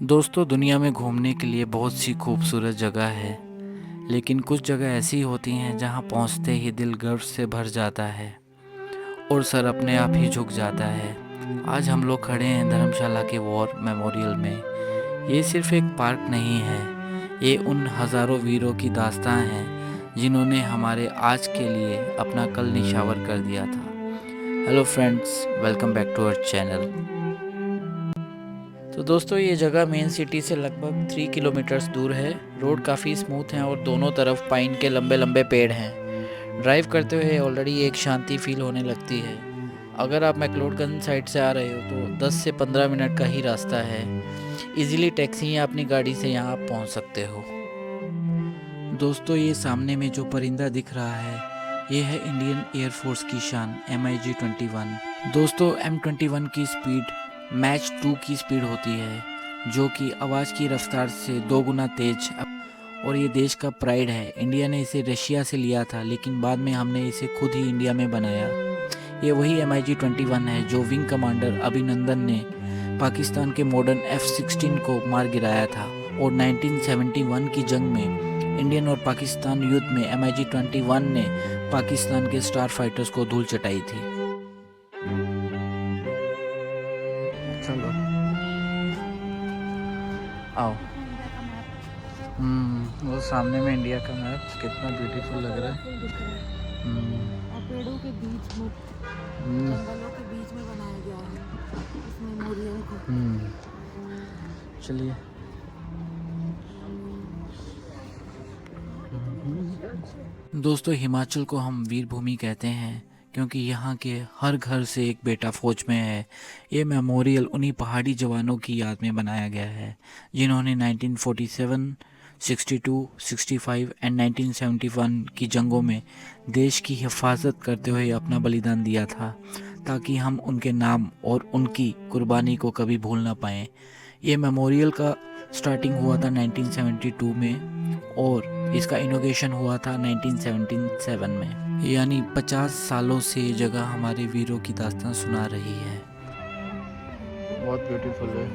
दोस्तों, दुनिया में घूमने के लिए बहुत सी खूबसूरत जगह है। लेकिन कुछ जगह ऐसी होती हैं जहां पहुंचते ही दिल गर्व से भर जाता है और सर अपने आप ही झुक जाता है। आज हम लोग खड़े हैं धर्मशाला के वॉर मेमोरियल में। ये सिर्फ एक पार्क नहीं है, ये उन हज़ारों वीरों की दास्तां है जिन्होंने हमारे आज के लिए अपना कल निछावर कर दिया था। Hello friends, welcome back to our channel. तो दोस्तों, ये जगह मेन सिटी से लगभग 3 किलोमीटर्स दूर है। रोड काफ़ी स्मूथ हैं और दोनों तरफ पाइन के लंबे लंबे पेड़ हैं। ड्राइव करते हुए ऑलरेडी एक शांति फील होने लगती है। अगर आप मैक्लोडगंज साइड से आ रहे हो तो 10 से 15 मिनट का ही रास्ता है। इजीली टैक्सी या अपनी गाड़ी से यहाँ आप पहुँच सकते हो। दोस्तों, ये सामने में जो परिंदा दिख रहा है, ये है इंडियन एयरफोर्स की शान MiG-21। दोस्तों, M21 की स्पीड मैच 2 की स्पीड होती है, जो कि आवाज़ की रफ्तार से 2 गुना तेज। और ये देश का प्राइड है। इंडिया ने इसे रशिया से लिया था, लेकिन बाद में हमने इसे खुद ही इंडिया में बनाया। ये वही MiG-21 है जो विंग कमांडर अभिनंदन ने पाकिस्तान के मॉडर्न F-16 को मार गिराया था। और 1971 की जंग में इंडियन और पाकिस्तान युद्ध में MiG-21 ने पाकिस्तान के स्टार फाइटर्स को धूल चटाई थी। चलो आओ। वो सामने में इंडिया का मैप कितना ब्यूटीफुल लग रहा है। और पेड़ों के बीच में, जंगलों के बीच में बनाया गया है इस मेमोरियल को। चलिए। दोस्तों, हिमाचल को हम वीर भूमि कहते हैं क्योंकि यहाँ के हर घर से एक बेटा फौज में है। ये मेमोरियल उन्हीं पहाड़ी जवानों की याद में बनाया गया है जिन्होंने 1947, 62, 65 एंड 1971 की जंगों में देश की हिफाजत करते हुए अपना बलिदान दिया था, ताकि हम उनके नाम और उनकी कुर्बानी को कभी भूल ना पाएं। ये मेमोरियल का स्टार्टिंग हुआ था 1972 में और इसका इनोग्रेशन हुआ था 1977 में। यानी 50 सालों से ये जगह हमारे वीरों की दास्तान सुना रही है। बहुत ब्यूटीफुल है।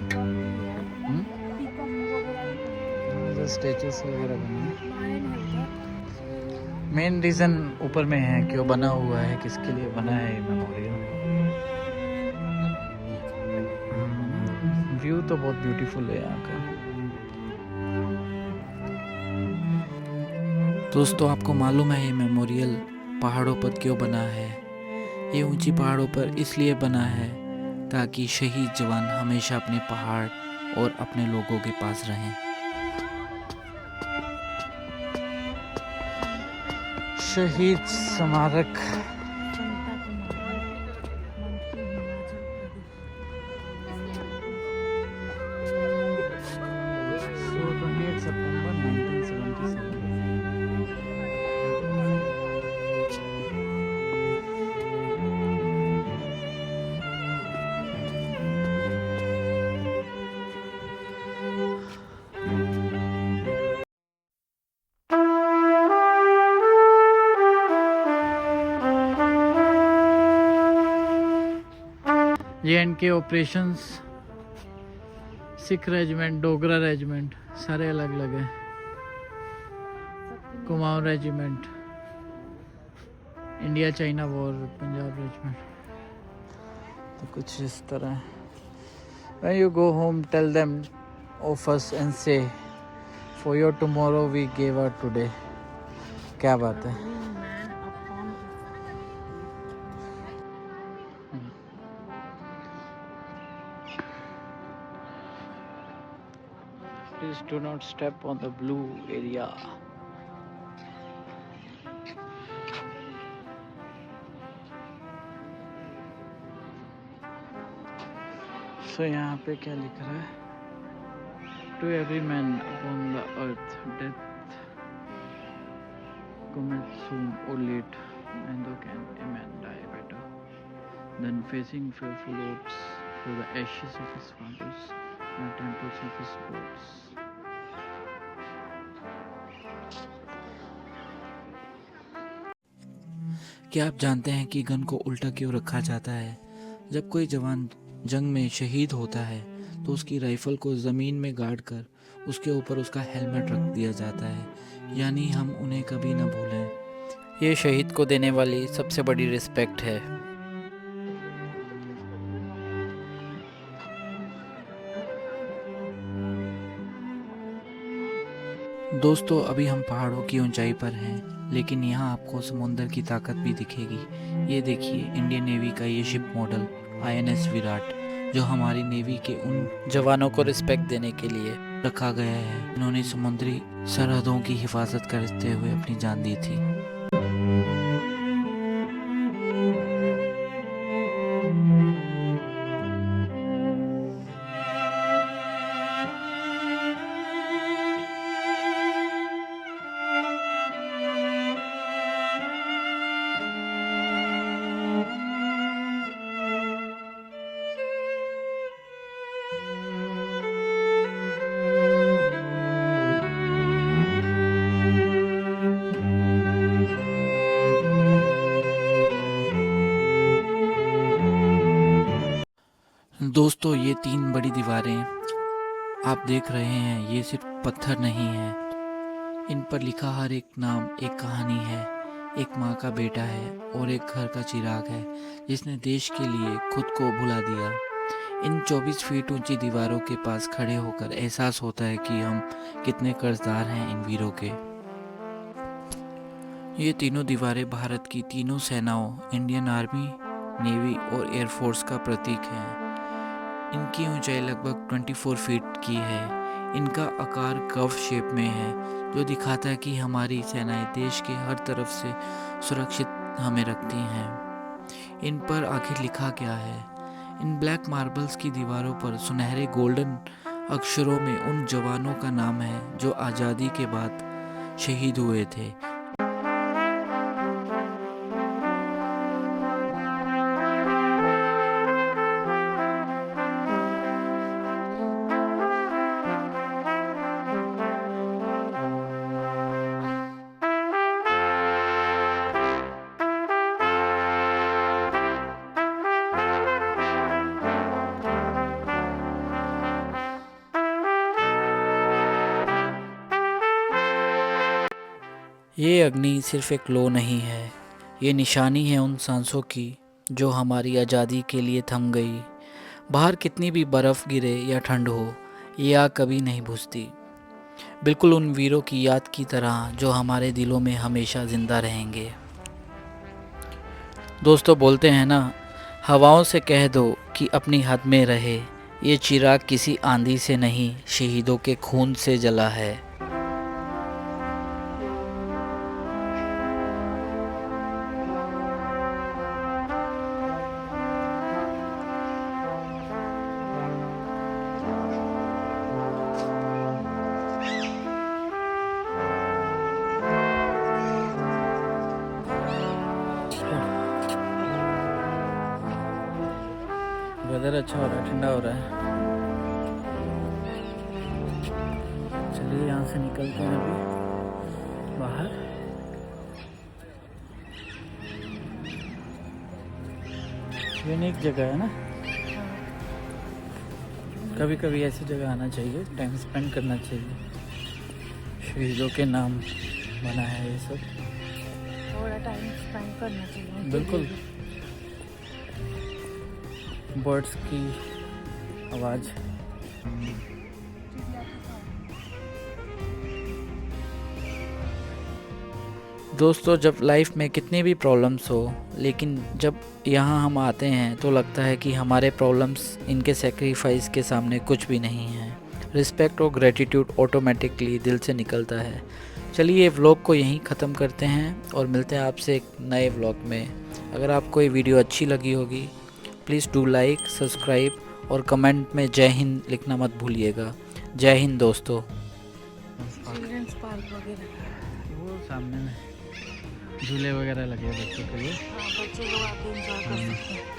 स्टेचूस वगैरह बने। मेन रीज़न ऊपर में है क्यों बना हुआ है, किसके लिए बना है ये मेमोरियल। व्यू तो बहुत ब्यूटीफुल है यहाँ का। दोस्तों, आपको मालूम है ये मेमोरियल पहाड़ों पर क्यों बना है? ये ऊंची पहाड़ों पर इसलिए बना है ताकि शहीद जवान हमेशा अपने पहाड़ और अपने लोगों के पास रहें। शहीद स्मारक। JNK operations, Sikh regiment, Dogra regiment, सारे अलग अलग हैं। Kumaon regiment, India China war, Punjab regiment. तो कुछ इस तरह। When you go home, tell them of us and say, for your tomorrow we gave our today. क्या बात है। Please do not step on the blue area. So यहाँ पे क्या लिख रहा है? To every man upon the earth, death cometh soon or late, neither can a man die better than facing fearful odds for the ashes of his fathers and the temples of his gods. क्या आप जानते हैं कि gun को उल्टा क्यों रखा जाता है? जब कोई जवान जंग में शहीद होता है तो उसकी राइफल को ज़मीन में गाड़ कर उसके ऊपर उसका हेलमेट रख दिया जाता है, यानी हम उन्हें कभी ना भूलें। ये शहीद को देने वाली सबसे बड़ी रिस्पेक्ट है। दोस्तों, अभी हम पहाड़ों की ऊंचाई पर हैं, लेकिन यहाँ आपको समुंदर की ताकत भी दिखेगी। ये देखिए, इंडियन नेवी का ये शिप मॉडल INS विराट, जो हमारी नेवी के उन जवानों को रिस्पेक्ट देने के लिए रखा गया है, उन्होंने समुद्री सरहदों की हिफाजत करते हुए अपनी जान दी थी। दोस्तों, ये 3 बड़ी दीवारें आप देख रहे हैं, ये सिर्फ पत्थर नहीं है। इन पर लिखा हर एक नाम एक कहानी है। एक माँ का बेटा है और एक घर का चिराग है, जिसने देश के लिए खुद को भुला दिया। इन 24 फीट ऊंची दीवारों के पास खड़े होकर एहसास होता है कि हम कितने कर्जदार हैं इन वीरों के। ये तीनों दीवारें भारत की तीनों सेनाओं, इंडियन आर्मी, नेवी और एयरफोर्स का प्रतीक हैं। इनकी ऊंचाई लगभग 24 फीट की है। इनका आकार कर्व शेप में है, जो दिखाता है कि हमारी सेनाएं देश के हर तरफ से सुरक्षित हमें रखती हैं। इन पर आखिर लिखा क्या है? इन ब्लैक मार्बल्स की दीवारों पर सुनहरे गोल्डन अक्षरों में उन जवानों का नाम है जो आज़ादी के बाद शहीद हुए थे। ये अग्नि सिर्फ एक लो नहीं है, ये निशानी है उन सांसों की जो हमारी आज़ादी के लिए थम गई। बाहर कितनी भी बर्फ़ गिरे या ठंड हो, ये आग कभी नहीं बुझती। बिल्कुल उन वीरों की याद की तरह जो हमारे दिलों में हमेशा ज़िंदा रहेंगे। दोस्तों, बोलते हैं ना, हवाओं से कह दो कि अपनी हद में रहे। ये चिराग किसी आंधी से नहीं, शहीदों के खून से जला है। वेदर अच्छा हो रहा है, ठंडा हो रहा है। चलिए यहाँ से निकलते हैं अभी बाहर। यूनिक जगह है ना, कभी कभी ऐसी जगह आना चाहिए, टाइम स्पेंड करना चाहिए। शहीदों के नाम बना है ये सब, थोड़ा टाइम स्पेंड करना चाहिए। बिल्कुल। बर्ड्स की आवाज़, दोस्तों, जब लाइफ में कितनी भी प्रॉब्लम्स हो, लेकिन जब यहाँ हम आते हैं तो लगता है कि हमारे प्रॉब्लम्स इनके सेक्रीफाइस के सामने कुछ भी नहीं है। रिस्पेक्ट और ग्रेटिट्यूड ऑटोमेटिकली दिल से निकलता है। चलिए, ये व्लॉग को यहीं ख़त्म करते हैं और मिलते हैं आपसे एक नए व्लॉग में। अगर आपको ये वीडियो अच्छी लगी होगी, प्लीज़ डू लाइक, सब्सक्राइब और कमेंट में जय हिंद लिखना मत भूलिएगा। जय हिंद दोस्तों। चिल्ड्रंस पार्क वगैरह, वो सामने में झूले वगैरह लगे हैं बच्चों के लिए। हाँ, बच्चे लोग आके एंजॉय कर सकते हैं।